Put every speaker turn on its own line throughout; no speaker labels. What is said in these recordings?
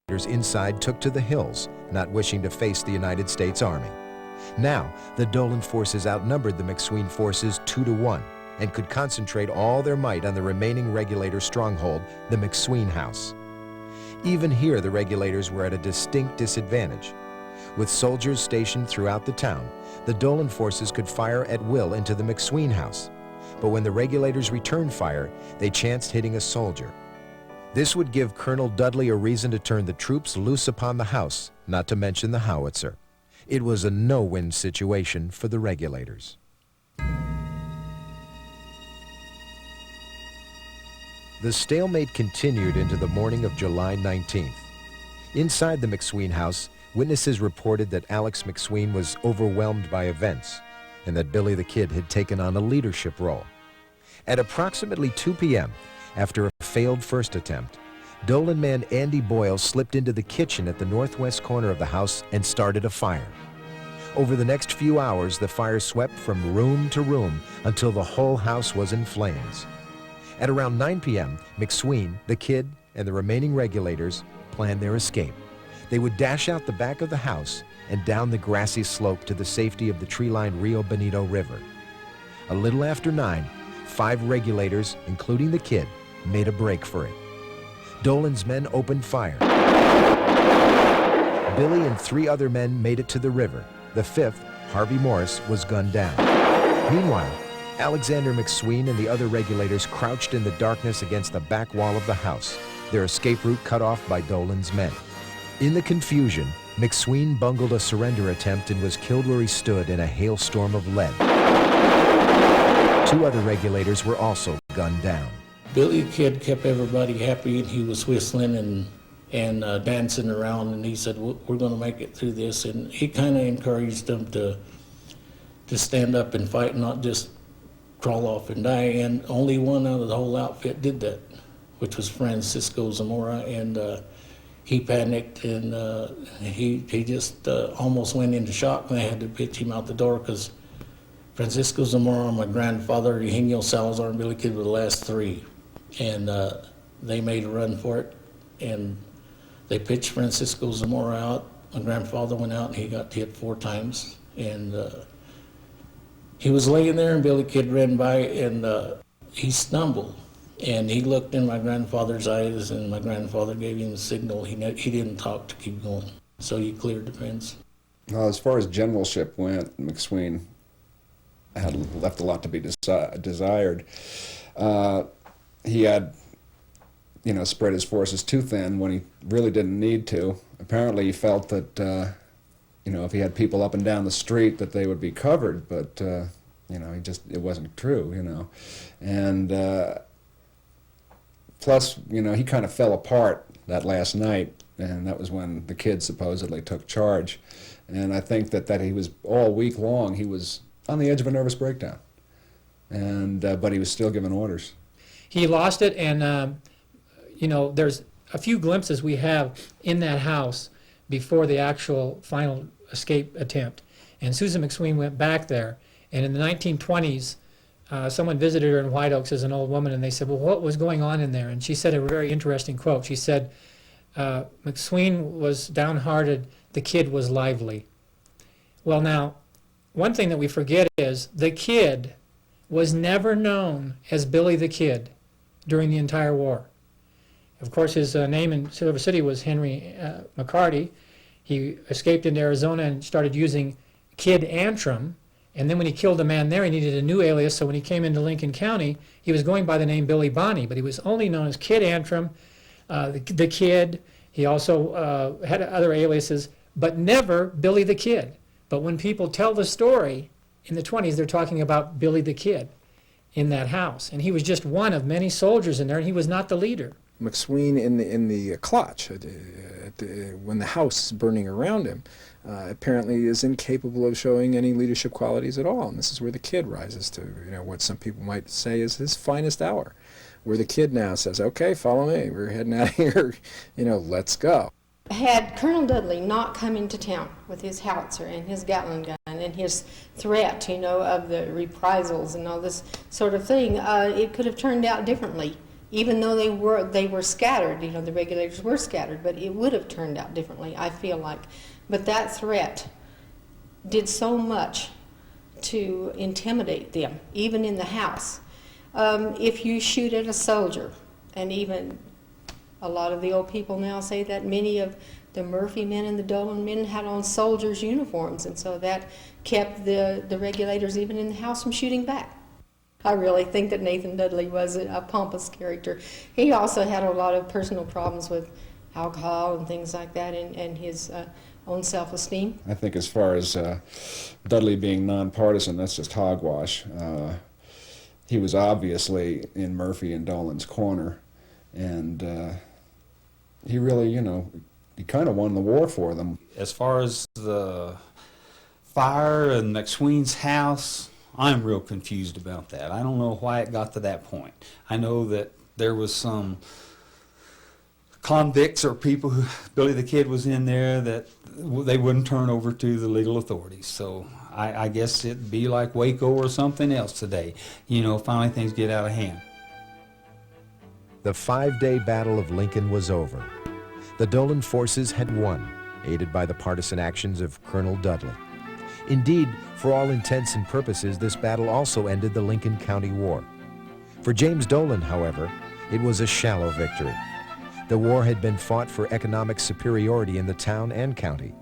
inside took to the hills, not wishing to face the United States Army. Now, the Dolan forces outnumbered the McSween forces 2-1 and could concentrate all their might on the remaining Regulator stronghold, the McSween House. Even here, the Regulators were at a distinct disadvantage. With soldiers stationed throughout the town, the Dolan forces could fire at will into the McSween House. But when the Regulators returned fire, they chanced hitting a soldier. This would give Colonel Dudley a reason to turn the troops loose upon the house, not to mention the howitzer. It was a no-win situation for the Regulators. The stalemate continued into the morning of July 19th. Inside the McSween house, witnesses reported that Alex McSween was overwhelmed by events and that Billy the Kid had taken on a leadership role. At approximately 2 p.m., after a failed first attempt, Dolan man Andy Boyle slipped into the kitchen at the northwest corner of the house and started a fire. Over the next few hours, the fire swept from room to room until the whole house was in flames. At around 9 p.m., McSween, the Kid, and the remaining Regulators planned their escape. They would dash out the back of the house and down the grassy slope to the safety of the tree-lined Rio Bonito River. A little after 9, 5 Regulators, including the Kid, made a break for it. Dolan's men opened fire. Billy and 3 other men made it to the river. The 5th, Harvey Morris, was gunned down. Meanwhile, Alexander McSween and the other Regulators crouched in the darkness against the back wall of the house, their escape route cut off by Dolan's men. In the confusion, McSween bungled a surrender attempt and was killed where he stood in a hailstorm of lead. 2 other Regulators were also gunned down.
Billy the Kid kept everybody happy, and he was whistling and dancing around, and he said, we're going to make it through this. And he kind of encouraged them to stand up and fight, and not just crawl off and die. And only one out of the whole outfit did that, which was Francisco Zamora, and he panicked, and he just almost went into shock when they had to pitch him out the door, because Francisco Zamora, my grandfather, Eugenio Salazar, and Billy Kid were the last 3. And they made a run for it, and they pitched Francisco Zamora out. My grandfather went out, and he got hit 4 times. And he was laying there, and Billy Kid ran by, and he stumbled. And he looked in my grandfather's eyes, and my grandfather gave him a signal. He didn't talk to keep going, so he cleared the fence.
As far as generalship went, McSween had left a lot to be desired. He had, spread his forces too thin when he really didn't need to. Apparently he felt that, if he had people up and down the street that they would be covered, but, it wasn't true, And plus, he kind of fell apart that last night, and that was when the Kid supposedly took charge. And I think that he was, all week long, he was on the edge of a nervous breakdown. And but he was still giving orders.
He lost it, and there's a few glimpses we have in that house before the actual final escape attempt. And Susan McSween went back there, and in the 1920s, someone visited her in White Oaks as an old woman, and they said, well, what was going on in there? And she said a very interesting quote. She said, McSween was downhearted, the Kid was lively. Well, now, one thing that we forget is the Kid was never known as Billy the Kid during the entire war. Of course, his name in Silver City was Henry McCarty. He escaped into Arizona and started using Kid Antrim. And then when he killed a man there, he needed a new alias. So when he came into Lincoln County, he was going by the name Billy Bonney, but he was only known as Kid Antrim, the Kid. He also had other aliases, but never Billy the Kid. But when people tell the story in the 20s, they're talking about Billy the Kid in that house. And he was just one of many soldiers in there, and he was not the leader.
McSween in the clutch, when the house is burning around him, apparently is incapable of showing any leadership qualities at all. And this is where the Kid rises to, what some people might say is his finest hour, where the Kid now says, okay, follow me, we're heading out of here, let's go.
Had Colonel Dudley not come into town with his howitzer and his Gatling gun and his threat, of the reprisals and all this sort of thing, it could have turned out differently. even though they were scattered, you know, the regulators were scattered, but it would have turned out differently, I feel like. But that threat did so much to intimidate them, even in the house. If you shoot at a soldier, and even a lot of the old people now say that many of the Murphy men and the Dolan men had on soldiers' uniforms, and so that kept the regulators, even in the house, from shooting back. I really think that Nathan Dudley was a pompous character. He also had a lot of personal problems with alcohol and things like that, and his own self-esteem.
I think as far as Dudley being nonpartisan, that's just hogwash. He was obviously in Murphy and Dolan's corner, and he really, you know, he kind of won the war for them.
As far as the fire in McSween's house, I'm real confused about that. I don't know why it got to that point. I know that there was some convicts or people who, Billy the Kid was in there, that they wouldn't turn over to the legal authorities. So I guess it'd be like Waco or something else today. You know, finally things get out of hand.
The 5-day Battle of Lincoln was over. The Dolan forces had won, aided by the partisan actions of Colonel Dudley. Indeed, for all intents and purposes, this battle also ended the Lincoln County War. For James Dolan, however, it was a shallow victory. The war had been fought for economic superiority in the town and county.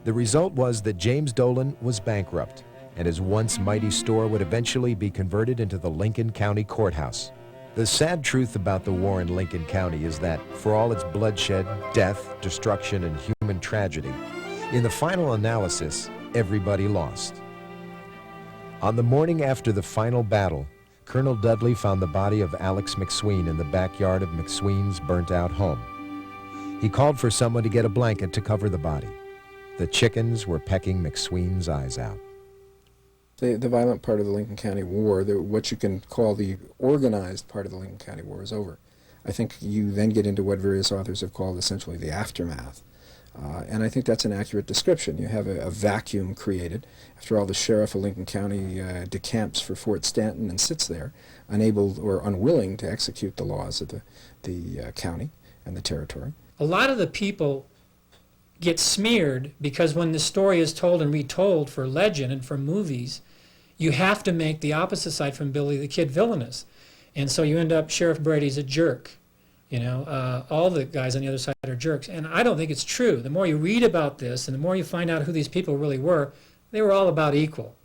The result was that James Dolan was bankrupt, and his once mighty store would eventually be converted into the Lincoln County Courthouse. The sad truth about the war in Lincoln County is that, for all its bloodshed, death, destruction, and human tragedy, in the final analysis, everybody lost. On the morning after the final battle, Colonel Dudley found the body of Alex McSween in the backyard of McSween's burnt-out home. He called for someone to get a blanket to cover the body. The chickens were pecking McSween's eyes out.
The violent part of the Lincoln County War, what you can call the organized part of the Lincoln County War, is over. I think you then get into what various authors have called essentially the aftermath. And I think that's an accurate description. You have a vacuum created. After all, the sheriff of Lincoln County decamps for Fort Stanton and sits there, unable or unwilling to execute the laws of the county and the territory.
A lot of the people get smeared because when the story is told and retold for legend and for movies, you have to make the opposite side from Billy the Kid villainous. And so you end up, Sheriff Brady's a jerk. You know, all the guys on the other side are jerks. And I don't think it's true. The more you read about this and the more you find out who these people really were, they were all about equal.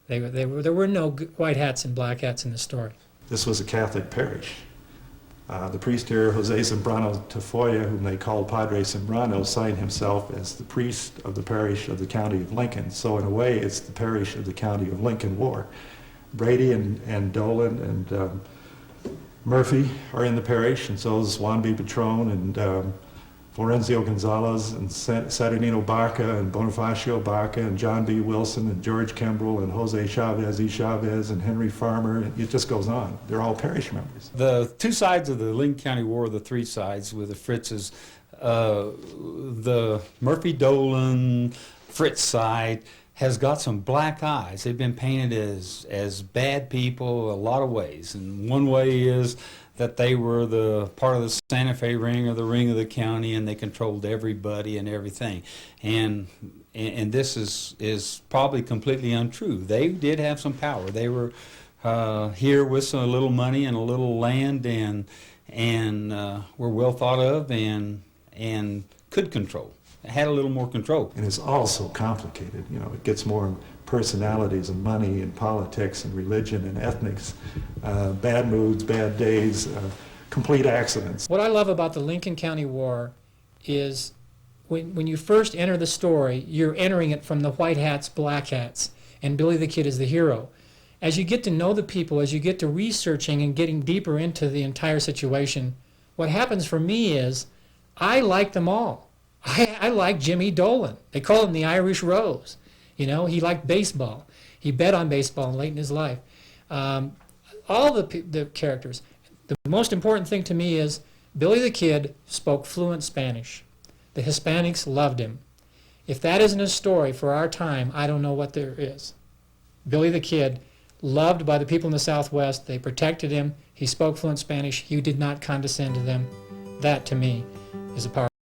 There were no white hats and black hats in the story.
This was a Catholic parish. The priest here, Jose Zambrano Tafoya, whom they called Padre Zambrano, signed himself as the priest of the parish of the county of Lincoln. So in a way, it's the parish of the county of Lincoln war. Brady and Dolan and Murphy are in the parish, and so is Juan B. Patron and Florenzio Gonzalez and Saturnino Barca and Bonifacio Barca and John B. Wilson and George Kimbrell and Jose Chavez, E. Chavez and Henry Farmer, and it just goes on. They're all parish members.
The two sides of the Lincoln County War, the three sides with the Fritzes, the Murphy Dolan Fritz side has got some black eyes. They've been painted as bad people a lot of ways. And one way is that they were the part of the Santa Fe ring or the ring of the county, and they controlled everybody and everything. And this is probably completely untrue. They did have some power. They were here with some little money and a little land, and were well thought of and could control. Had a little more control.
And it's all so complicated. You know, it gets more personalities and money and politics and religion and ethnics, bad moods, bad days, complete accidents.
What I love about the Lincoln County War is when you first enter the story, you're entering it from the white hats, black hats, and Billy the Kid is the hero. As you get to know the people, as you get to researching and getting deeper into the entire situation, what happens for me is I like them all. I like Jimmy Dolan. They call him the Irish Rose. You know, he liked baseball. He bet on baseball late in his life. All the characters. The most important thing to me is Billy the Kid spoke fluent Spanish. The Hispanics loved him. If that isn't a story for our time, I don't know what there is. Billy the Kid loved by the people in the Southwest. They protected him. He spoke fluent Spanish. He did not condescend to them. That, to me, is a powerful